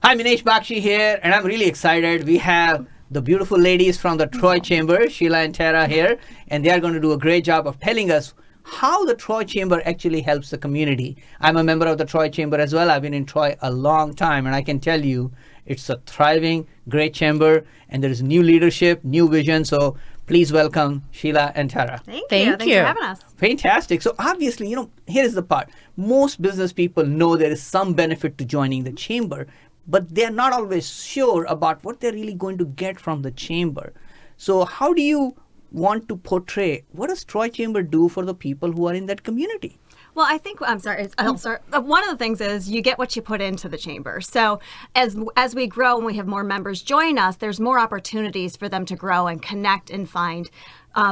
Hi, Minesh Bakshi here, and I'm really excited. We have the beautiful ladies from the Troy Chamber, Sheila and Tara here, and they are going to do a great job of telling us how the Troy Chamber actually helps the community. I'm a member of the Troy Chamber as well. I've been in Troy a long time, and I can tell you it's a thriving, great chamber, and there is new leadership, new vision. So please welcome Sheila and Tara. Thank you. Thanks for having us. Fantastic. So obviously, here is the part. Most business people know there is some benefit to joining the chamber, but they're not always sure about what they're really going to get from the chamber. So how do you want to portray, what does Troy Chamber do for the people who are in that community? Well, I think, one of the things is you get what you put into the chamber. So as we grow and we have more members join us, there's more opportunities for them to grow and connect and find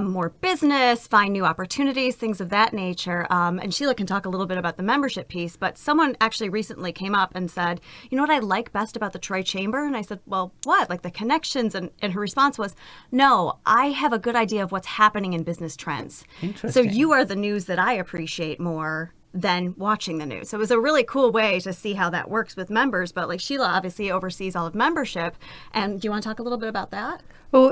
more business, find new opportunities, things of that nature. And Sheila can talk a little bit about the membership piece, but someone actually recently came up and said, you know what I like best about the Troy Chamber? And I said, well, what? Like the connections? And her response was, no, I have a good idea of what's happening in business trends. Interesting. So you are the news that I appreciate more than watching the news. So it was a really cool way to see how that works with members. But like Sheila obviously oversees all of membership. And do you want to talk a little bit about that? Well,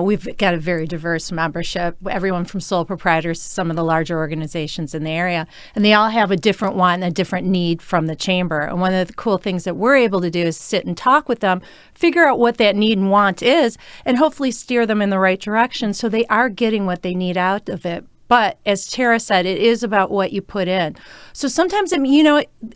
we've got a very diverse membership, everyone from sole proprietors to some of the larger organizations in the area. And they all have a different want, a different need from the chamber. And one of the cool things that we're able to do is sit and talk with them, figure out what that need and want is, and hopefully steer them in the right direction so they are getting what they need out of it. But as Tara said, it is about what you put in. So sometimes,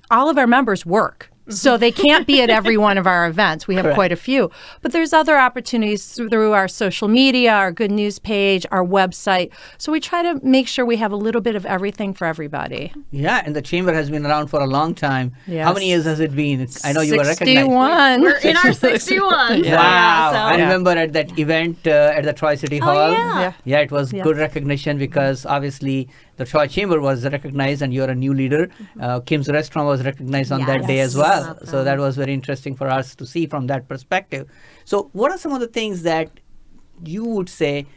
all of our members work. So they can't be at every one of our events. We have Correct. quite a few. But there's other opportunities through our social media, our Good News page, our website. So we try to make sure we have a little bit of everything for everybody. Yeah, and the chamber has been around for a long time. Yes. How many years has it been? I know you were recognized. 61. We're in our 61. Yeah. Wow. So. I remember at that event at the Troy City Hall. Yeah. Yeah, it was Yes. good recognition because obviously the Troy Chamber was recognized and you're a new leader. Kim's Restaurant was recognized on that day as well. Love So that was very interesting for us to see from that perspective. So what are some of the things that you would say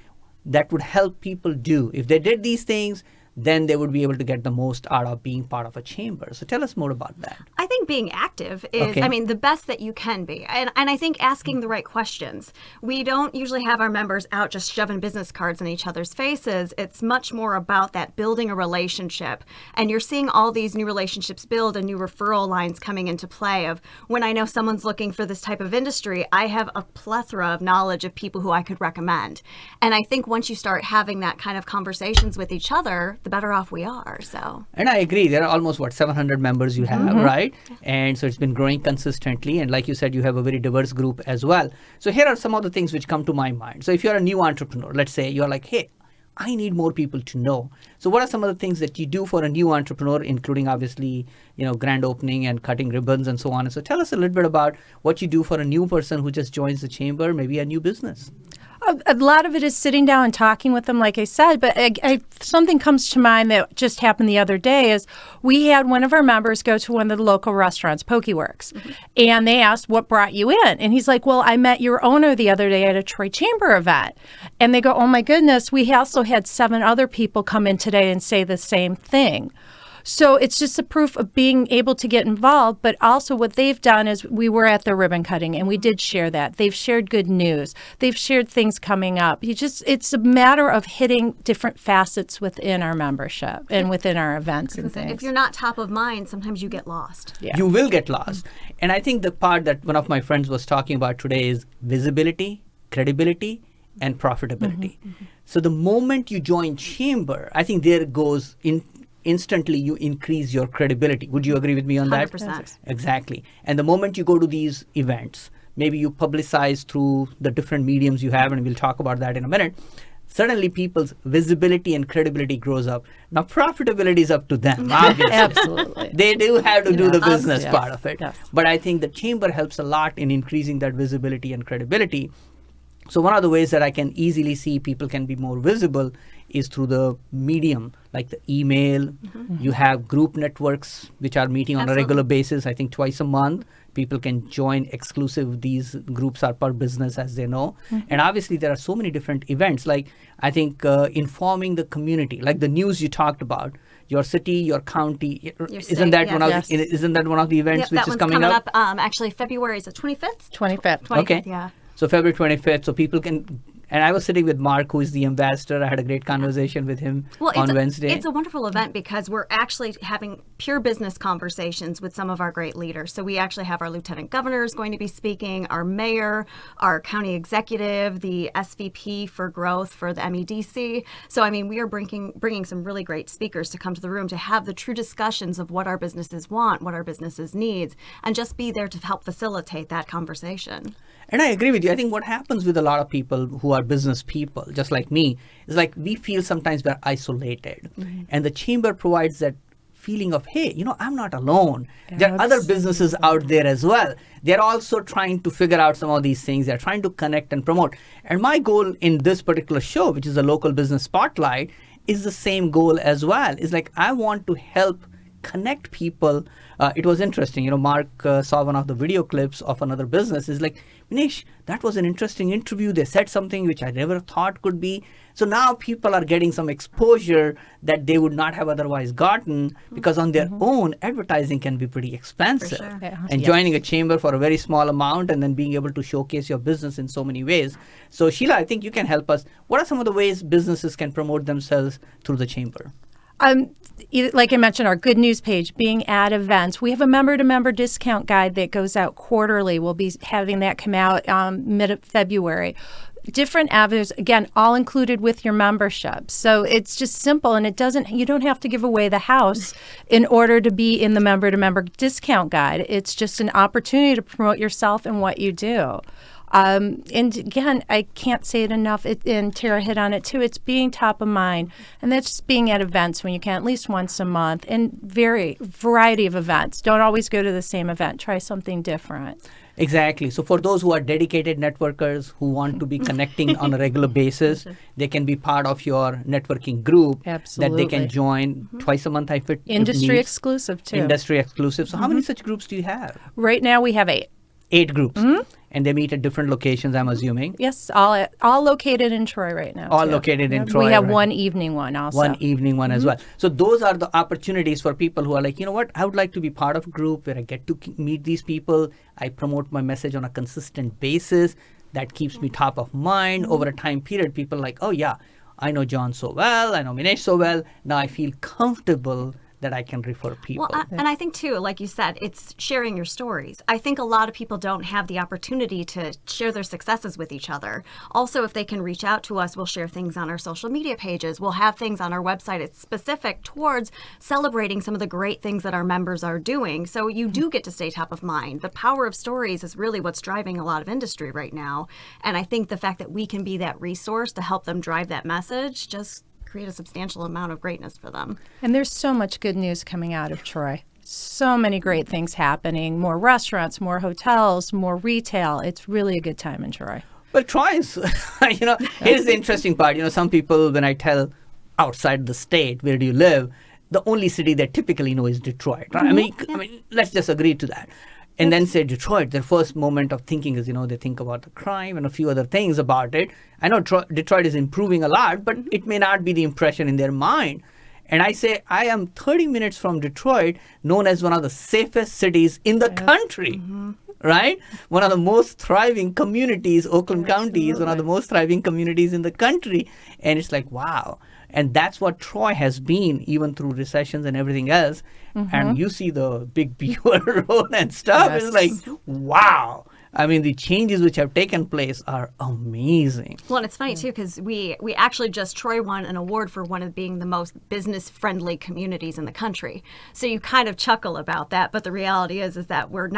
that would help people do? If they did these things, then they would be able to get the most out of being part of a chamber. So tell us more about that. I think being active is, Okay. the best that you can be. And I think asking the right questions. We don't usually have our members out just shoving business cards in each other's faces. It's much more about that building a relationship. And you're seeing all these new relationships build and new referral lines coming into play of when I know someone's looking for this type of industry, I have a plethora of knowledge of people who I could recommend. And I think once you start having that kind of conversations with each other, the better off we are. So. And I agree. There are almost, 700 members you have, right? And so it's been growing consistently. And like you said, you have a very diverse group as well. So here are some of the things which come to my mind. So if you're a new entrepreneur, let's say you're like, hey, I need more people to know. So what are some of the things that you do for a new entrepreneur, including obviously, grand opening and cutting ribbons and so on? And so tell us a little bit about what you do for a new person who just joins the chamber, maybe a new business. A lot of it is sitting down and talking with them, like I said, but something comes to mind that just happened the other day is we had one of our members go to one of the local restaurants, Pokeworks, and they asked, what brought you in? And he's like, well, I met your owner the other day at a Troy Chamber event. And they go, oh my goodness, we also had 7 other people come in today and say the same thing. So it's just a proof of being able to get involved, but also what they've done is we were at the ribbon cutting and we did share that. They've shared good news. They've shared things coming up. It's a matter of hitting different facets within our membership and within our events and things. If you're not top of mind, sometimes you get lost. Yeah. You will get lost. And I think the part that one of my friends was talking about today is visibility, credibility, and profitability. So the moment you join chamber, I think there goes instantly you increase your credibility. Would you agree with me on that? 100%. Exactly. And the moment you go to these events, maybe you publicize through the different mediums you have, and we'll talk about that in a minute. Suddenly people's visibility and credibility grows up. Now profitability is up to them, obviously. Absolutely. They do have to do the business Yes. part of it. Yes. But I think the chamber helps a lot in increasing that visibility and credibility. So one of the ways that I can easily see people can be more visible is through the medium, like the email. You have group networks which are meeting on a regular basis, I think twice a month. People can join exclusive. These groups are per business, as they know. And obviously there are so many different events, like I think informing the community, like the news you talked about. your city, your county. Your isn't state, that yes. one of Yes. isn't that one of the events Yep, which that is one's coming up? Actually, February is the 25th? 25th. Okay. Yeah. So February 25th, so people can. And I was sitting with Mark, who is the ambassador. I had a great conversation with him on Wednesday. It's a wonderful event because we're actually having pure business conversations with some of our great leaders. So we actually have our lieutenant governor is going to be speaking, our mayor, our county executive, the SVP for growth for the MEDC. So, I mean, we are bringing some really great speakers to come to the room to have the true discussions of what our businesses want, what our businesses needs, and just be there to help facilitate that conversation. And I agree with you. I think what happens with a lot of people who are business people, just like me, is like we feel sometimes we're isolated. And the chamber provides that feeling of, hey, I'm not alone. There are other businesses out there as well. They're also trying to figure out some of these things. They're trying to connect and promote. And my goal in this particular show, which is a local business spotlight, is the same goal as well. It's like I want to help connect people. It was interesting. Mark saw one of the video clips of another business. It's like, MInesh, that was an interesting interview. They said something which I never thought could be. So now people are getting some exposure that they would not have otherwise gotten because on their own, advertising can be pretty expensive. For sure. Yeah. And joining a chamber for a very small amount and then being able to showcase your business in so many ways. So Sheila, I think you can help us. What are some of the ways businesses can promote themselves through the chamber? Like I mentioned, our good news page, being at events. We have a member-to-member discount guide that goes out quarterly. We'll be having that come out mid-February. Different avenues, again, all included with your membership. So it's just simple, and you don't have to give away the house in order to be in the member-to-member discount guide. It's just an opportunity to promote yourself and what you do. And again, I can't say it enough, and Tara hit on it too, it's being top of mind. And that's just being at events when you can, at least once a month, and variety of events. Don't always go to the same event. Try something different. Exactly. So for those who are dedicated networkers who want to be connecting on a regular basis, they can be part of your networking group that they can join twice a month. Industry exclusive too. Industry exclusive. So how many such groups do you have? Right now we have 8. 8 groups. And they meet at different locations, I'm assuming. Yes, all located in Troy right now. All located in Troy. We have right? one evening one also. One evening one as well. So those are the opportunities for people who are like, what, I would like to be part of a group where I get to meet these people. I promote my message on a consistent basis. That keeps me top of mind. Over a time period, people are like, oh yeah, I know John so well. I know MInesh so well. Now I feel comfortable that I can refer people. Well, and I think too, like you said, it's sharing your stories. I think a lot of people don't have the opportunity to share their successes with each other. Also, if they can reach out to us, we'll share things on our social media pages. We'll have things on our website. It's specific towards celebrating some of the great things that our members are doing. So you do get to stay top of mind. The power of stories is really what's driving a lot of industry right now. And I think the fact that we can be that resource to help them drive that message just create a substantial amount of greatness for them. And there's so much good news coming out of Troy. So many great things happening. More restaurants, more hotels, more retail. It's really a good time in Troy. Well, Troy is, here's the interesting part. Some people, when I tell outside the state, where do you live? The only city they typically know is Detroit. Right? I mean, let's just agree to that. And then say Detroit, their first moment of thinking is, they think about the crime and a few other things about it. I know Detroit is improving a lot, but it may not be the impression in their mind. And I say, I am 30 minutes from Detroit, known as one of the safest cities in the country, right? One of the most thriving communities. Oakland County is one of the most thriving communities in the country. And it's like, wow. And that's what Troy has been, even through recessions and everything else. And you see the big Beaver Road and stuff. It's like, wow. I mean, the changes which have taken place are amazing. Well, and it's funny, too, because we actually Troy won an award for one of being the most business-friendly communities in the country. So you kind of chuckle about that, but the reality is that we're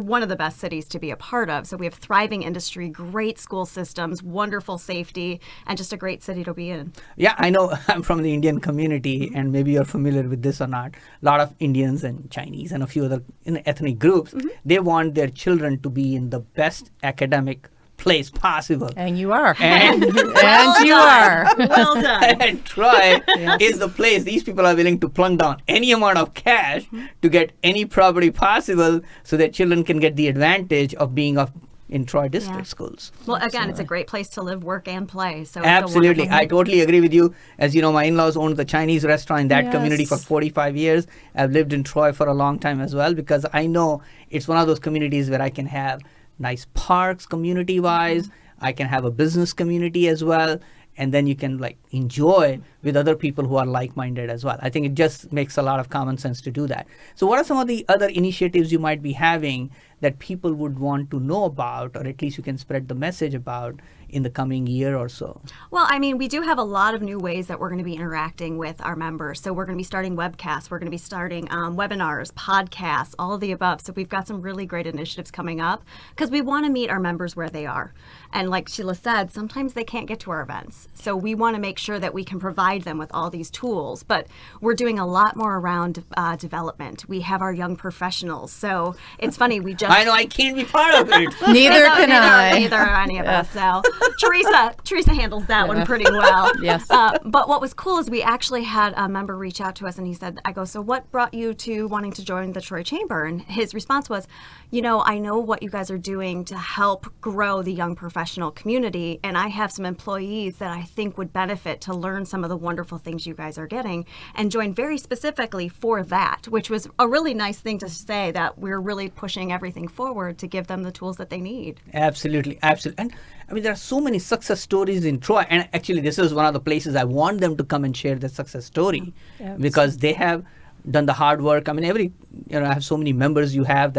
one of the best cities to be a part of. So we have thriving industry, great school systems, wonderful safety, and just a great city to be in. Yeah, I know I'm from the Indian community, and maybe you're familiar with this or not. A lot of Indians and Chinese and a few other ethnic groups, they want their children to be in the best academic place possible. And you are. And, and you are. Well done. And Troy is the place these people are willing to plunk down any amount of cash to get any property possible so that children can get the advantage of being of in Troy district Yeah. schools. Well, again, it's a great place to live, work, and play. So it's a Absolutely. wonderful I totally agree with you. As you know, my in-laws owned the Chinese restaurant in that community for Yes. 45 years. I've lived in Troy for a long time as well, because I know it's one of those communities where I can have nice parks community-wise. I can have a business community as well. And then you can like enjoy with other people who are like-minded as well. I think it just makes a lot of common sense to do that. So what are some of the other initiatives you might be having that people would want to know about, or at least you can spread the message about in the coming year or so? Well, I mean, we do have a lot of new ways that we're going to be interacting with our members. So we're going to be starting webcasts, we're going to be starting webinars, podcasts, all of the above. So we've got some really great initiatives coming up because we want to meet our members where they are. And like Sheila said, sometimes they can't get to our events. So we want to make sure that we can provide them with all these tools. But we're doing a lot more around development. We have our young professionals. So it's funny, we just... I know I can't be part of it. Neither can I. Neither are any of us. So Teresa handles that one pretty well. Yes. But what was cool is we actually had a member reach out to us, and he said, I go, so what brought you to wanting to join the Troy Chamber? And his response was, I know what you guys are doing to help grow the young professional community, and I have some employees that I think would benefit to learn some of the wonderful things you guys are getting and join very specifically for that, which was a really nice thing to say, that we're really pushing everything forward to give them the tools that they need. Absolutely. And I mean, there are so many success stories in Troy. And actually, this is one of the places I want them to come and share their success story because they have done the hard work. I mean, I have so many members who have,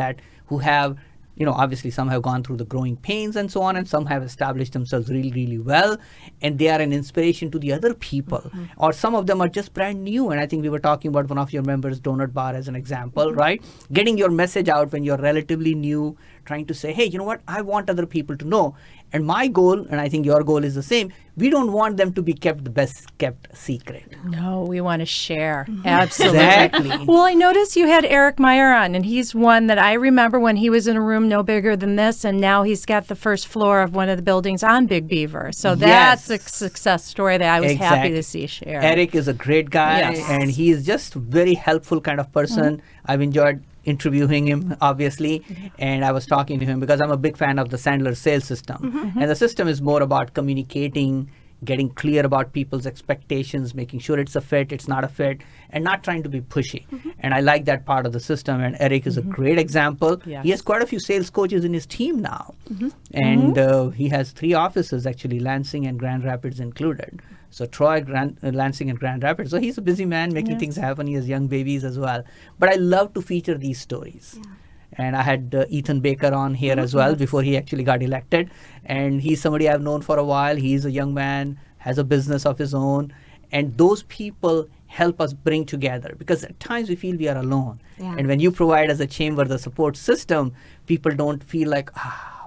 obviously some have gone through the growing pains and so on, and some have established themselves really, really well. And they are an inspiration to the other people. Or some of them are just brand new. And I think we were talking about one of your members, Donut Bar, as an example, right? Getting your message out when you're relatively new, trying to say, hey, you know what? I want other people to know. And my goal, and I think your goal is the same, we don't want them to be kept the best kept secret. No, we want to share. Absolutely. Exactly. Well, I noticed you had Eric Meyer on, and he's one that I remember when he was in a room no bigger than this, and now he's got the first floor of one of the buildings on Big Beaver. So that's a success story that I was happy to see shared. Eric is a great guy, Yes. and he is just a very helpful kind of person. I've enjoyed interviewing him, obviously, and I was talking to him because I'm a big fan of the Sandler sales system. And the system is more about communicating, getting clear about people's expectations, making sure it's a fit, it's not a fit, and not trying to be pushy. And I like that part of the system, and Eric is a great example. Yes. He has quite a few sales coaches in his team now. And he has 3 offices, actually, Lansing and Grand Rapids included. So Troy, Lansing, and Grand Rapids. So he's a busy man making things happen. He has young babies as well. But I love to feature these stories. And I had Ethan Baker on here as well before he actually got elected. And he's somebody I've known for a while. He's a young man, has a business of his own. And those people help us bring together, because at times we feel we are alone. And when you provide as a chamber the support system, people don't feel like,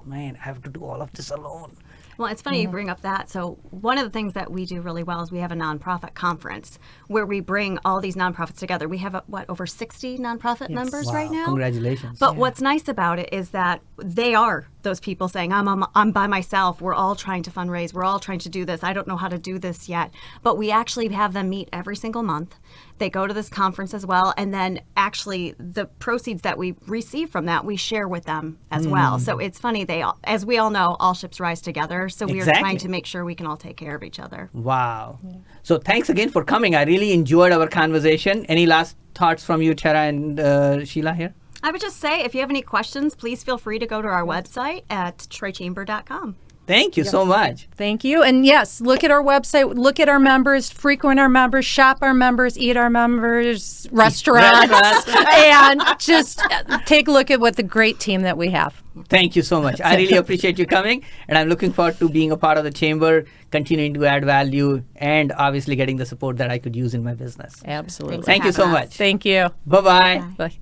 man, I have to do all of this alone. Well, it's funny you bring up that. So one of the things that we do really well is we have a nonprofit conference where we bring all these nonprofits together. We have, over 60 nonprofit members right now? Congratulations. But what's nice about it is that they are those people saying, I'm by myself. We're all trying to fundraise. We're all trying to do this. I don't know how to do this yet. But we actually have them meet every single month. They go to this conference as well. And then actually the proceeds that we receive from that, we share with them as well. So it's funny, as we all know, all ships rise together. So we are trying to make sure we can all take care of each other. Wow. So thanks again for coming. I really enjoyed our conversation. Any last thoughts from you, Tara and Sheila here? I would just say, if you have any questions, please feel free to go to our website at troychamber.com. Thank you so much. Thank you. And yes, look at our website, look at our members, frequent our members, shop our members, eat our members, restaurants, and just take a look at what the great team that we have. Thank you so much. I really appreciate you coming, and I'm looking forward to being a part of the chamber, continuing to add value, and obviously getting the support that I could use in my business. Absolutely. Thank you so much. Thank you. Bye-bye. Bye.